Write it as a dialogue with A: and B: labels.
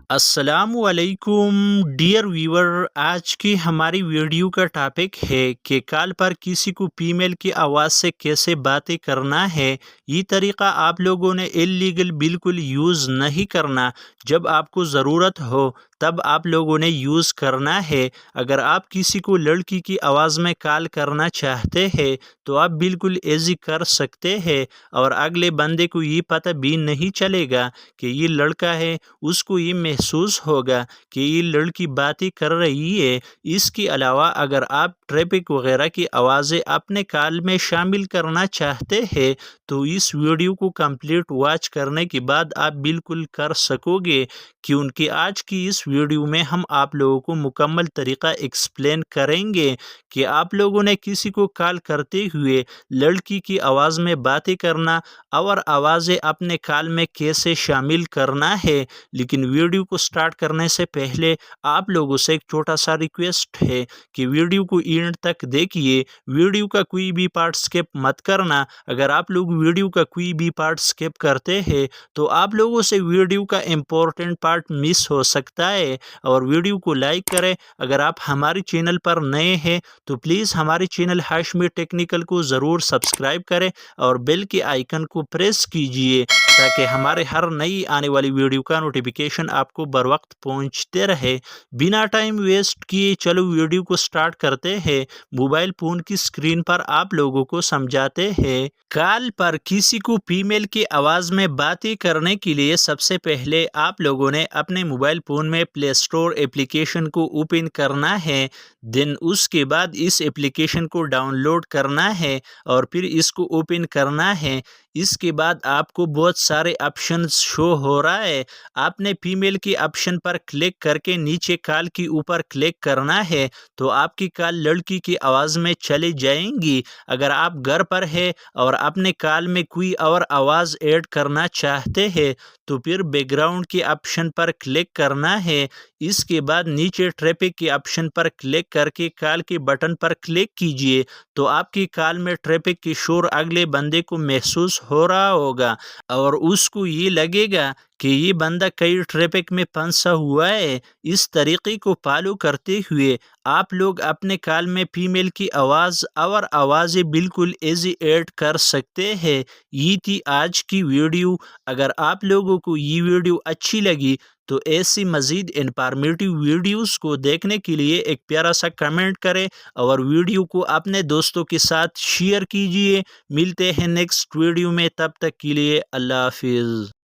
A: السلام علیکم ڈیئر ویور، آج کی ہماری ویڈیو کا ٹاپک ہے کہ کال پر کسی کو فی میل کی آواز سے کیسے باتیں کرنا ہے۔ یہ طریقہ آپ لوگوں نے اللیگل بالکل یوز نہیں کرنا۔ جب آپ کو ضرورت ہو تب آپ لوگوں نے یوز کرنا ہے۔ اگر آپ کسی کو لڑکی کی آواز میں کال کرنا چاہتے ہیں تو آپ بالکل ایزی کر سکتے ہیں، اور اگلے بندے کو یہ پتہ بھی نہیں چلے گا کہ یہ لڑکا ہے۔ اس کو یہ محسوس ہوگا کہ یہ لڑکی باتیں کر رہی ہے۔ اس کے علاوہ اگر آپ ٹریفک وغیرہ کی آوازیں اپنے کال میں شامل کرنا چاہتے ہیں تو اس ویڈیو کو کمپلیٹ واچ کرنے کے بعد آپ بالکل کر سکو گے، کیونکہ آج کی اس ویڈیو میں ہم آپ لوگوں کو مکمل طریقہ ایکسپلین کریں گے کہ آپ لوگوں نے کسی کو کال کرتے ہوئے لڑکی کی آواز میں باتیں کرنا اور آوازیں اپنے کال میں کیسے شامل کرنا ہے۔ لیکن ویڈیو کو سٹارٹ کرنے سے پہلے آپ لوگوں سے ایک چھوٹا سا ریکویسٹ ہے کہ ویڈیو کو اینڈ تک دیکھیے، ویڈیو کا کوئی بھی پارٹ سکپ مت کرنا۔ اگر آپ لوگ ویڈیو کا کوئی بھی پارٹ سکپ کرتے ہیں تو آپ لوگوں سے ویڈیو کا امپورٹنٹ پارٹ مس ہو سکتا ہے۔ اور ویڈیو کو لائک کریں۔ اگر آپ ہمارے چینل پر نئے ہیں تو پلیز ہمارے چینل ہاشمی ٹیکنیکل کو ضرور سبسکرائب کریں اور بیل کے آئیکن کو پریس کیجئے تاکہ ہمارے ہر نئی آنے والی ویڈیو کا نوٹیفیکیشن آپ کو بر وقت پہنچتے رہے۔ بنا ٹائم ویسٹ کیے چلو ویڈیو کو سٹارٹ کرتے ہیں۔ موبائل فون کی سکرین پر آپ لوگوں کو سمجھاتے ہیں۔ کال پر کسی کو فی میل کی آواز میں باتیں کرنے کے لیے سب سے پہلے آپ لوگوں نے اپنے موبائل فون میں پلے اسٹور اپلیکیشن کو اوپن کرنا ہے۔ دین اس کے بعد اس اپلیکیشن کو ڈاؤن لوڈ کرنا ہے اور پھر اس کو اوپن کرنا ہے۔ اس کے بعد آپ کو بہت سارے آپشنز شو ہو رہا ہے۔ آپ نے فی میل کی آپشن پر کلک کر کے نیچے کال کے اوپر کلک کرنا ہے تو آپ کی کال لڑکی کی آواز میں چلی جائیں گی۔ اگر آپ گھر پر ہے اور اپنے کال میں کوئی اور آواز ایڈ کرنا چاہتے ہیں تو پھر بیک گراؤنڈ کی آپشن پر کلک کرنا ہے۔ اس کے بعد نیچے ٹریفک کی آپشن پر کلک کر کے کال کے بٹن پر کلک کیجئے تو آپ کی کال میں ٹریفک کی شور اگلے بندے کو محسوس ہو رہا ہوگا اور اس کو یہ لگے گا کہ یہ بندہ کئی ٹریفک میں پھنسا ہوا ہے۔ اس طریقے کو فالو کرتے ہوئے آپ لوگ اپنے کال میں فی میل کی آواز اور آوازیں بالکل ایزی ایڈ کر سکتے ہیں۔ یہ تھی آج کی ویڈیو۔ اگر آپ لوگوں کو یہ ویڈیو اچھی لگی تو ایسی مزید انفارمیٹیو ویڈیوز کو دیکھنے کے لیے ایک پیارا سا کمنٹ کریں اور ویڈیو کو اپنے دوستوں کے ساتھ شیئر کیجئے۔ ملتے ہیں نیکسٹ ویڈیو میں، تب تک کے لیے اللہ حافظ۔